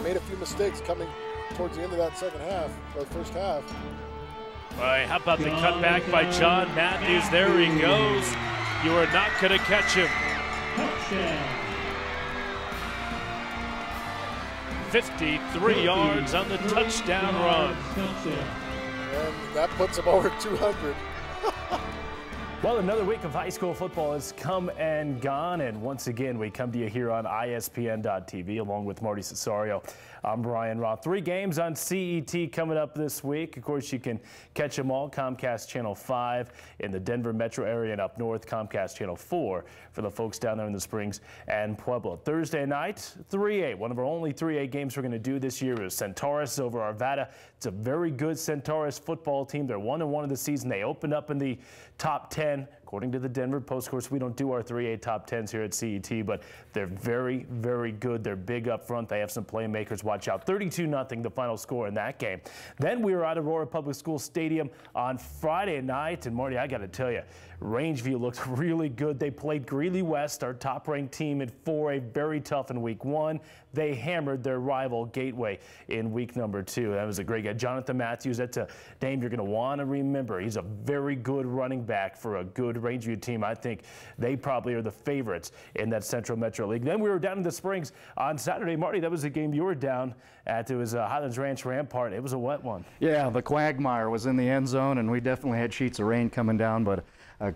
made a few mistakes coming towards the end of that second half, or first half. All right, how about the cutback by John Matthews? There he goes. You are not going to catch him. 53 yards on the touchdown run. And that puts him over 200. Well, another week of high school football has come and gone, and once again we come to you here on ISPN.TV along with Marty Cesario. I'm Brian Roth. 3 games on CET coming up this week. Of course, you can catch them all. Comcast Channel 5 in the Denver metro area and up north, Comcast Channel 4 for the folks down there in the Springs and Pueblo. Thursday night, 3A. One of our only 3A games we're going to do this year is Centaurus over Arvada. It's a very good Centaurus football team. They're 1-1 of the season. They opened up in the top 10. According to the Denver Post, of course, we don't do our 3A top 10s here at CET, but they're very, very good. They're big up front. They have some playmakers. Watch out. 32-0 the final score in that game. Then we were at Aurora Public School Stadium on Friday night, and Marty, I got to tell you, Rangeview looked really good. They played Greeley West, our top-ranked team in 4A, very tough in week 1. They hammered their rival Gateway in week number 2. That was a great guy. Jonathan Matthews, that's a name you're going to want to remember. He's a very good running back for a good Rangeview team. I think they probably are the favorites in that Central Metro League. Then we were down in the Springs on Saturday. Marty, that was a game you were down at. It was Highlands Ranch Rampart. It was a wet one. Yeah, the quagmire was in the end zone, and we definitely had sheets of rain coming down, but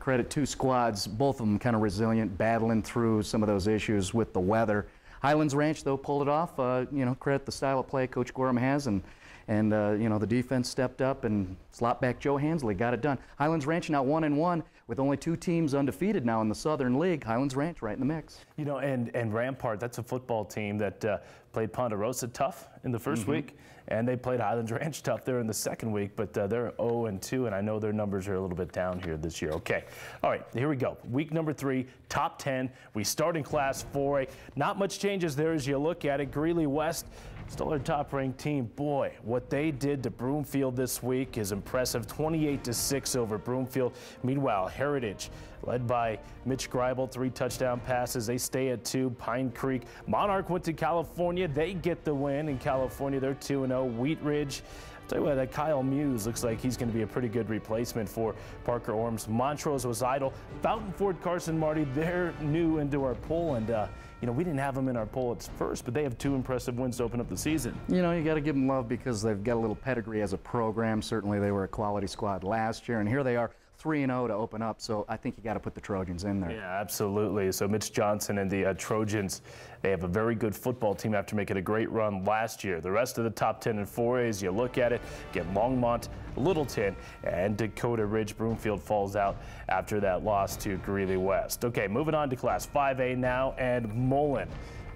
credit 2 squads, both of them kind of resilient, battling through some of those issues with the weather. Highlands Ranch, though, pulled it off. You know, credit the style of play Coach Gorham has, and you know, the defense stepped up, and slot back Joe Hansley got it done. Highlands Ranch now 1-1 with only 2 teams undefeated now in the Southern League. Highlands Ranch right in the mix. You know, and Rampart, that's a football team that played Ponderosa tough in the first week, and they played Highlands Ranch tough there in the second week, but they're 0-2, and I know their numbers are a little bit down here this year. Okay, all right, here we go. Week number 3, top 10. We start in Class 4A. Not much changes there as you look at it. Greeley West, still our top-ranked team. Boy, what they did to Broomfield this week is impressive. 28-6 over Broomfield. Meanwhile, Heritage, led by Mitch Greibel, 3 touchdown passes. They stay at 2. Pine Creek. Monarch went to California. They get the win in California. They're 2-0. Wheat Ridge. I'll tell you what, that Kyle Muse looks like he's going to be a pretty good replacement for Parker Orms. Montrose was idle. Fountain Ford Carson, Marty, they're new into our poll, and you know, we didn't have them in our poll at first, but they have 2 impressive wins to open up the season. You know, you got to give them love because they've got a little pedigree as a program. Certainly they were a quality squad last year, and here they are 3-0 to open up, so I think you got to put the Trojans in there. Yeah, absolutely. So Mitch Johnson and the Trojans, they have a very good football team after making a great run last year. The rest of the top 10 in 4As, you look at it, get Longmont, Littleton, and Dakota Ridge. Broomfield falls out after that loss to Greeley West. Okay, moving on to Class 5A now, and Mullen.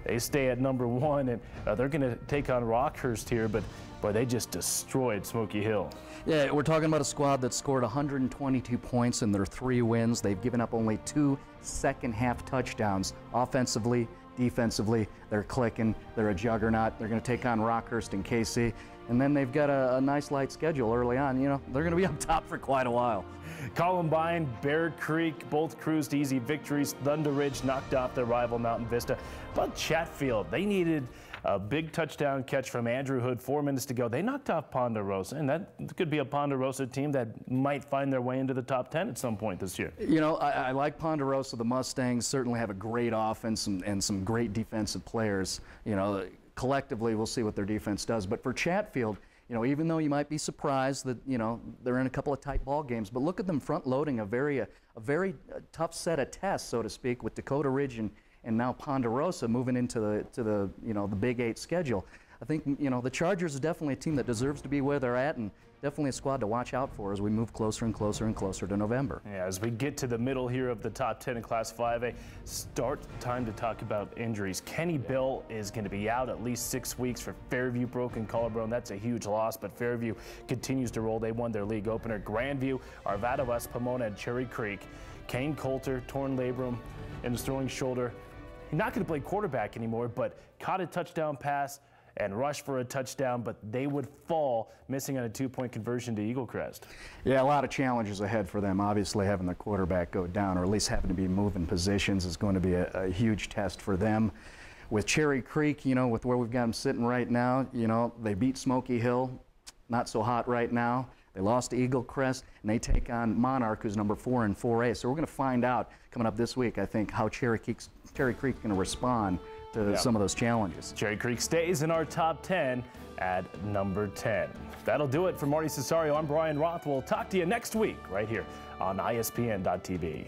They stay at number 1, and they're going to take on Rockhurst here, but boy, they just destroyed Smoky Hill. Yeah, we're talking about a squad that scored 122 points in their 3 wins. They've given up only 2 second-half touchdowns. Offensively, defensively, they're clicking. They're a juggernaut. They're going to take on Rockhurst and KC. And then they've got a nice light schedule early on. You know, they're going to be up top for quite a while. Columbine, Bear Creek, both cruised easy victories. Thunder Ridge knocked off their rival Mountain Vista. But Chatfield, they needed a big touchdown catch from Andrew Hood, 4 minutes to go. They knocked off Ponderosa, and that could be a Ponderosa team that might find their way into the top 10 at some point this year. You know, I like Ponderosa. The Mustangs certainly have a great offense and some great defensive players. You know, collectively, we'll see what their defense does. But for Chatfield, you know, even though you might be surprised that, you know, they're in a couple of tight ball games, but look at them front-loading a very tough set of tests, so to speak, with Dakota Ridge and now Ponderosa moving into the you know, the Big 8 schedule. I think, you know, the Chargers is definitely a team that deserves to be where they're at, and definitely a squad to watch out for as we move closer and closer and closer to November. Yeah, as we get to the middle here of the top 10 in Class 5A, start time to talk about injuries. Kenny Bill is going to be out at least 6 weeks for Fairview, broken collarbone. That's a huge loss, but Fairview continues to roll. They won their league opener. Grandview, Arvada West, Pomona, and Cherry Creek. Kane Coulter, torn labrum in his throwing shoulder. He's not going to play quarterback anymore, but caught a touchdown pass and rushed for a touchdown, but they would fall, missing on a 2-point conversion to Eagle Crest. Yeah, a lot of challenges ahead for them. Obviously, having the quarterback go down, or at least having to be moving positions, is going to be a huge test for them. with Cherry Creek, you know, with where we've got them sitting right now, you know, they beat Smoky Hill, not so hot right now. They lost to Eagle Crest, and they take on Monarch, who's number 4 in 4A. So we're going to find out coming up this week, I think, how Cherry Creek's going to respond to some of those challenges. Cherry Creek stays in our top 10 at number 10. That'll do it for Marty Cesario. I'm Brian Roth. We'll talk to you next week right here on ISPN.TV.